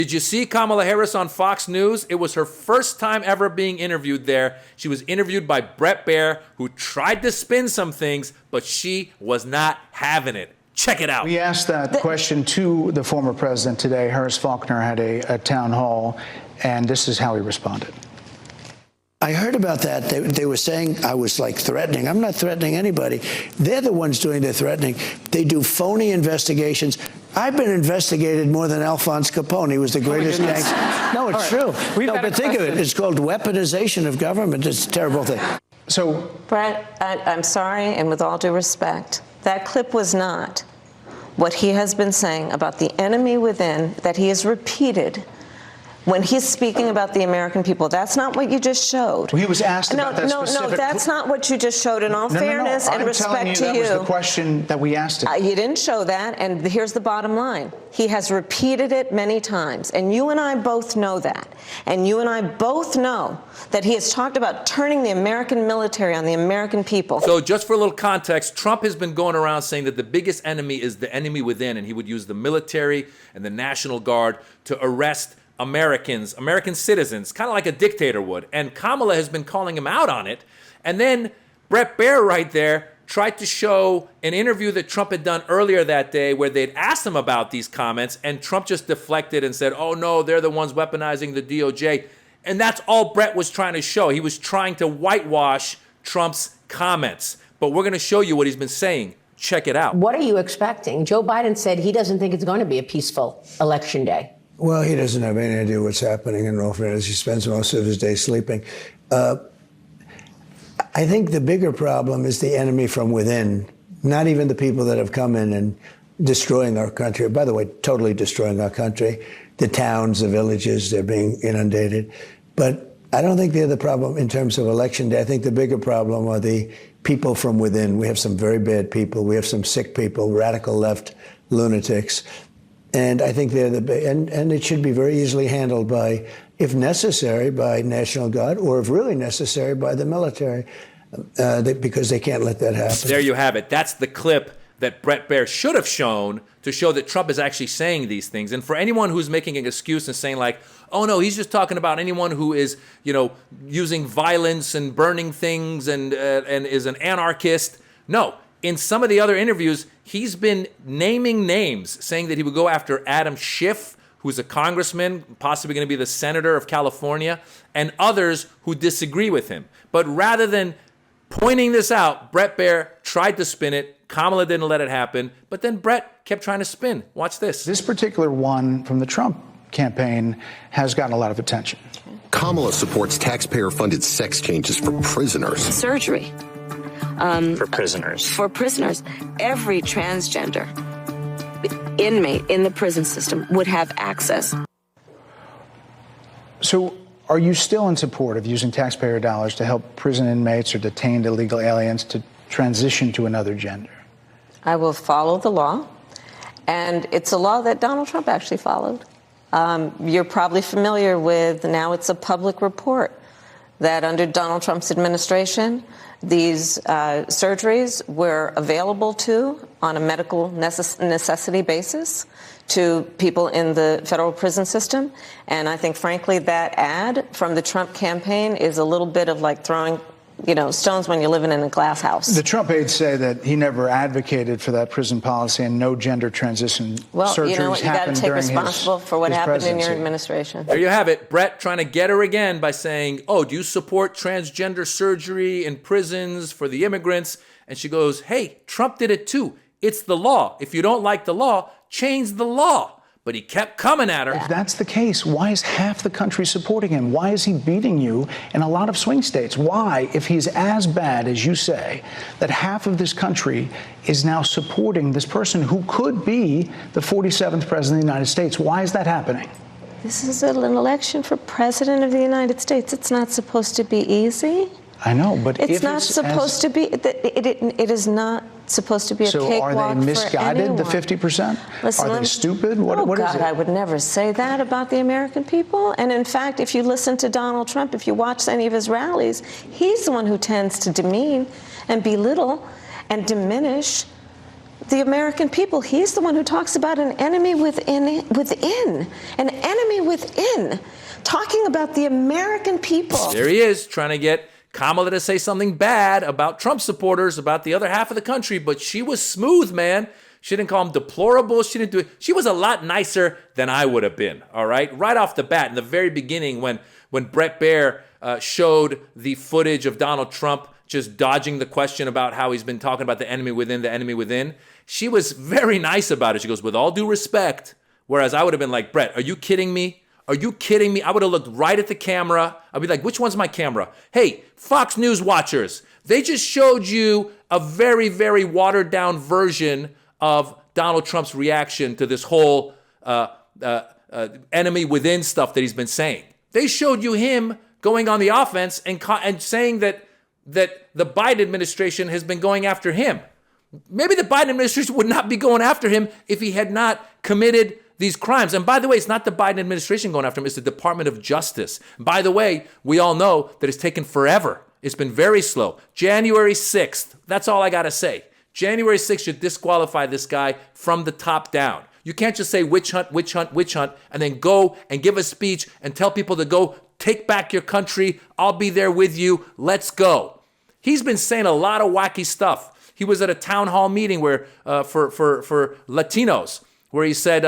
Did you see Kamala Harris on Fox News? It was her first time ever being interviewed there. She was interviewed by Bret Baier, who tried to spin some things, but she was not having it. Check it out. We asked that question to the former president today. Harris Faulkner had a town hall, and this is how he responded. I heard about that. They were saying I was like threatening. I'm not threatening anybody. They're the ones doing the threatening. They do phony investigations. I've been investigated more than Alphonse Capone. He was the greatest gangster. No, it's true. No, but think of it. It's called weaponization of government. It's a terrible thing. So, Bret, I'm sorry, and with all due respect, that clip was not what he has been saying about the enemy within that he has repeated when he's speaking about the American people. That's not what you just showed. Well, he was asked about that specific... No, that's not what you just showed. In all fairness and respect to you, that was the question that we asked him. You didn't show that, and here's the bottom line. He has repeated it many times, and you and I both know that. And you and I both know that he has talked about turning the American military on the American people. So just for a little context, Trump has been going around saying that the biggest enemy is the enemy within, and he would use the military and the National Guard to arrest Americans, American citizens, kind of like a dictator would. And Kamala has been calling him out on it. And then Bret Baier right there tried to show an interview that Trump had done earlier that day where they'd asked him about these comments, and Trump just deflected and said, oh no, they're the ones weaponizing the DOJ. And that's all Bret was trying to show. He was trying to whitewash Trump's comments. But we're going to show you what he's been saying. Check it out. What are you expecting? Joe Biden said he doesn't think it's going to be a peaceful election day. Well, he doesn't have any idea what's happening in all fairness. He spends most of his day sleeping. I think the bigger problem is the enemy from within, not even the people that have come in and destroying our country. By the way, totally destroying our country. The towns, the villages, they're being inundated. But I don't think they're the problem in terms of election day. I think the bigger problem are the people from within. We have some very bad people. We have some sick people, radical left lunatics. And I think they're and it should be very easily handled by, if necessary, by National Guard, or if really necessary, by the military, because they can't let that happen. There you have it. That's the clip that Bret Baier should have shown to show that Trump is actually saying these things. And for anyone who's making an excuse and saying like, oh no, he's just talking about anyone who is, using violence and burning things and is an anarchist. No. In some of the other interviews, he's been naming names, saying that he would go after Adam Schiff, who's a congressman, possibly going to be the senator of California, and others who disagree with him. But rather than pointing this out, Bret Baier tried to spin it. Kamala didn't let it happen. But then Bret kept trying to spin. Watch this. This particular one from the Trump campaign has gotten a lot of attention. Kamala supports taxpayer-funded sex changes for prisoners. Surgery. For prisoners. For prisoners. Every transgender inmate in the prison system would have access. So are you still in support of using taxpayer dollars to help prison inmates or detained illegal aliens to transition to another gender? I will follow the law, and it's a law that Donald Trump actually followed. You're probably familiar with, now it's a public report, that under Donald Trump's administration, these surgeries were available on a medical necessity basis to people in the federal prison system. And I think, frankly, that ad from the Trump campaign is a little bit of like throwing stones when you're living in a glass house. The Trump aides say that he never advocated for that prison policy and no gender transition surgeries happened during his presidency. Well, you got to take responsibility for what happened in your administration. There you have it. Bret trying to get her again by saying, oh, do you support transgender surgery in prisons for the immigrants? And she goes, hey, Trump did it too. It's the law. If you don't like the law, change the law. But he kept coming at her. If that's the case, why is half the country supporting him? Why is he beating you in a lot of swing states? Why, if he's as bad as you say, that half of this country is now supporting this person who could be the 47th president of the United States? Why is that happening? This is an election for president of the United States. It's not supposed to be easy. I know, but it's not supposed to be. It is not supposed to be a cakewalk for anyone. So are they misguided, the 50%? Listen, are they stupid? What is it? I would never say that about the American people. And in fact, if you listen to Donald Trump, if you watch any of his rallies, he's the one who tends to demean and belittle and diminish the American people. He's the one who talks about an enemy within, an enemy within, talking about the American people. There he is, trying to get Kamala to say something bad about Trump supporters, about the other half of the country, but she was smooth, man. She didn't call them deplorable. She didn't do it. She was a lot nicer than I would have been, all right? Right off the bat, in the very beginning, when Bret Baier showed the footage of Donald Trump just dodging the question about how he's been talking about the enemy within, she was very nice about it. She goes, with all due respect, whereas I would have been like, Bret, are you kidding me? Are you kidding me? I would have looked right at the camera. I'd be like, which one's my camera? Hey, Fox News watchers, they just showed you a very, very watered down version of Donald Trump's reaction to this whole enemy within stuff that he's been saying. They showed you him going on the offense and saying that the Biden administration has been going after him. Maybe the Biden administration would not be going after him if he had not committed these crimes. And by the way, it's not the Biden administration going after him, it's the Department of Justice. By the way, we all know that it's taken forever. It's been very slow. January 6th, that's all I got to say. January 6th should disqualify this guy from the top down. You can't just say witch hunt, witch hunt, witch hunt, and then go and give a speech and tell people to go take back your country. I'll be there with you. Let's go. He's been saying a lot of wacky stuff. He was at a town hall meeting where for Latinos, where he said,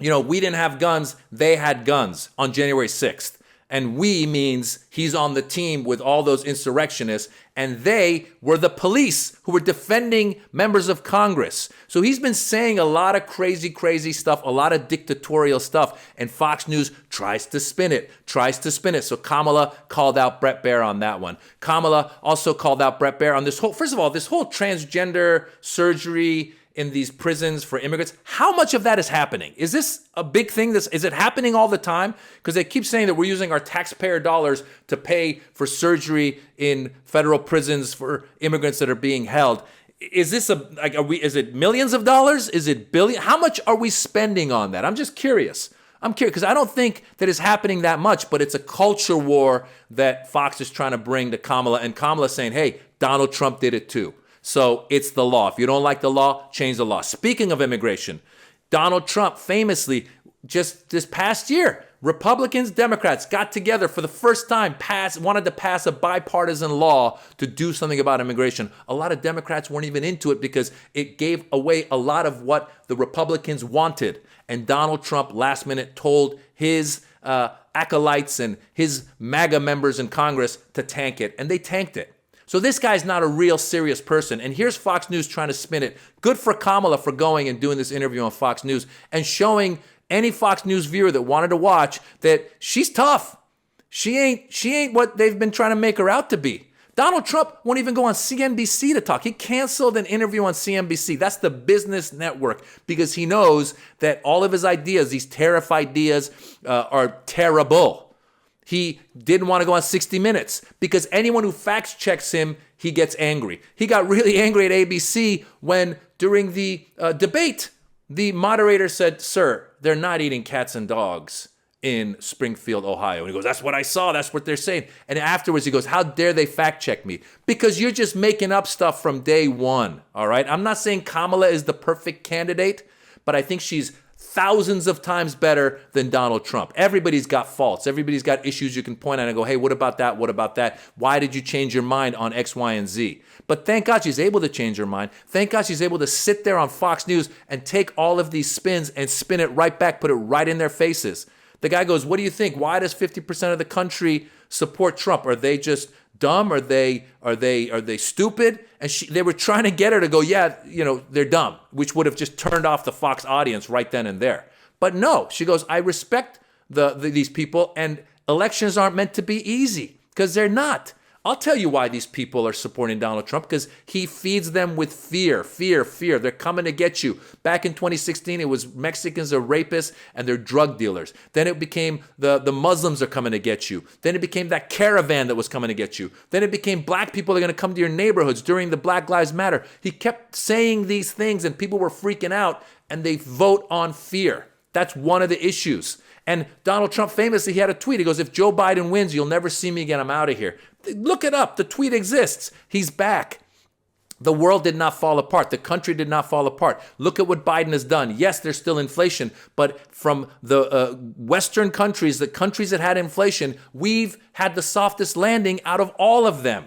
we didn't have guns, they had guns on January 6th. And we means he's on the team with all those insurrectionists, and they were the police who were defending members of Congress. So he's been saying a lot of crazy, crazy stuff, a lot of dictatorial stuff, and Fox News tries to spin it. So Kamala called out Bret Baier on that one. Kamala also called out Bret Baier on this whole transgender surgery in these prisons for immigrants. How much of that is happening? Is this a big thing? Is it happening all the time? Because they keep saying that we're using our taxpayer dollars to pay for surgery in federal prisons for immigrants that are being held. Is this is it millions of dollars? Is it billion? How much are we spending on that? I'm just curious. Because I don't think that it's happening that much, but it's a culture war that Fox is trying to bring to Kamala, and Kamala saying, hey, Donald Trump did it too. So it's the law. If you don't like the law, change the law. Speaking of immigration, Donald Trump famously, just this past year, Republicans, Democrats got together for the first time, wanted to pass a bipartisan law to do something about immigration. A lot of Democrats weren't even into it because it gave away a lot of what the Republicans wanted. And Donald Trump last minute told his acolytes and his MAGA members in Congress to tank it, and they tanked it. So this guy's not a real serious person. And here's Fox News trying to spin it. Good for Kamala for going and doing this interview on Fox News and showing any Fox News viewer that wanted to watch that she's tough. She ain't what they've been trying to make her out to be. Donald Trump won't even go on CNBC to talk. He canceled an interview on CNBC. That's the business network, because he knows that all of his ideas, these tariff ideas, are terrible. He didn't want to go on 60 Minutes because anyone who fact checks him, he gets angry. He got really angry at ABC when during the debate, the moderator said, sir, they're not eating cats and dogs in Springfield, Ohio. And he goes, that's what I saw. That's what they're saying. And afterwards he goes, how dare they fact check me? Because you're just making up stuff from day one. All right. I'm not saying Kamala is the perfect candidate, but I think she's thousands of times better than Donald Trump. Everybody's got faults. Everybody's got issues you can point at and go, hey, what about that? What about that? Why did you change your mind on X, Y, and Z? But thank God she's able to change her mind. Thank God she's able to sit there on Fox News and take all of these spins and spin it right back, put it right in their faces. The guy goes, what do you think? Why does 50% of the country support Trump? Are they just dumb? Are they stupid? And they were trying to get her to go, yeah, they're dumb, which would have just turned off the Fox audience right then and there. But no, she goes, I respect these people, and elections aren't meant to be easy, because they're not. I'll tell you why these people are supporting Donald Trump, because he feeds them with fear. They're coming to get you. Back in 2016, it was Mexicans are rapists and they're drug dealers. Then it became the Muslims are coming to get you. Then it became that caravan that was coming to get you. Then it became black people are going to come to your neighborhoods during the Black Lives Matter. He kept saying these things and people were freaking out, and they vote on fear. That's one of the issues. And Donald Trump famously, he had a tweet. He goes, if Joe Biden wins, you'll never see me again. I'm out of here. Look it up. The tweet exists. He's back. The world did not fall apart. The country did not fall apart. Look at what Biden has done. Yes, there's still inflation, but from the Western countries, the countries that had inflation, we've had the softest landing out of all of them.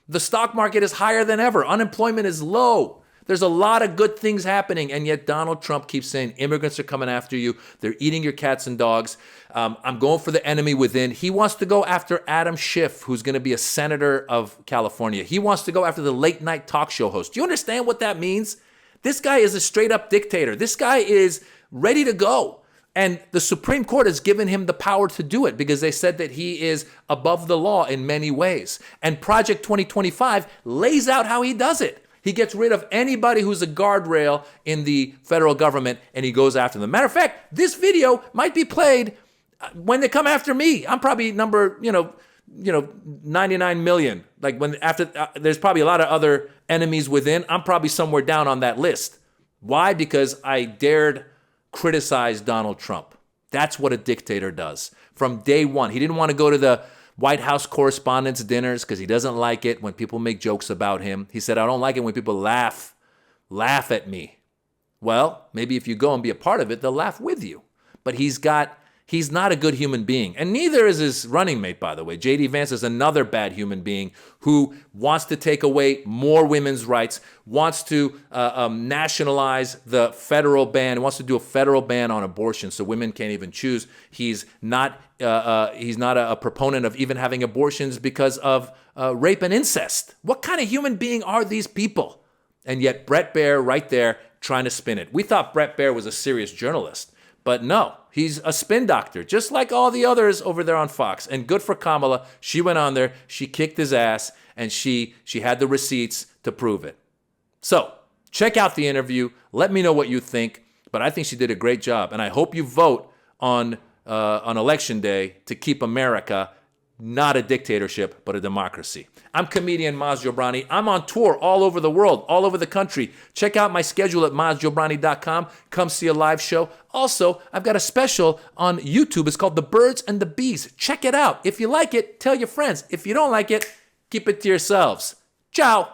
The stock market is higher than ever. Unemployment is low. There's a lot of good things happening, and yet Donald Trump keeps saying immigrants are coming after you. They're eating your cats and dogs. I'm going for the enemy within. He wants to go after Adam Schiff, who's going to be a senator of California. He wants to go after the late night talk show host. Do you understand what that means? This guy is a straight up dictator. This guy is ready to go. And the Supreme Court has given him the power to do it because they said that he is above the law in many ways. And Project 2025 lays out how he does it. He gets rid of anybody who's a guardrail in the federal government, and he goes after them. Matter of fact, this video might be played when they come after me. I'm probably number, 99 million. Like when there's probably a lot of other enemies within. I'm probably somewhere down on that list. Why? Because I dared criticize Donald Trump. That's what a dictator does. From day one, he didn't want to go to the White House Correspondents' dinners because he doesn't like it when people make jokes about him. He said, I don't like it when people laugh at me. Well, maybe if you go and be a part of it, they'll laugh with you. But he's not a good human being. And neither is his running mate, by the way. J.D. Vance is another bad human being who wants to take away more women's rights, wants to nationalize the federal ban, wants to do a federal ban on abortion so women can't even choose. He's not a proponent of even having abortions because of rape and incest. What kind of human being are these people? And yet Bret Baier right there trying to spin it. We thought Bret Baier was a serious journalist. But no, he's a spin doctor, just like all the others over there on Fox. And good for Kamala. She went on there, she kicked his ass, and she had the receipts to prove it. So check out the interview. Let me know what you think. But I think she did a great job. And I hope you vote on Election Day to keep America not a dictatorship, but a democracy. I'm comedian Maz Jobrani. I'm on tour all over the world, all over the country. Check out my schedule at mazjobrani.com. Come see a live show. Also, I've got a special on YouTube. It's called The Birds and the Bees. Check it out. If you like it, tell your friends. If you don't like it, keep it to yourselves. Ciao.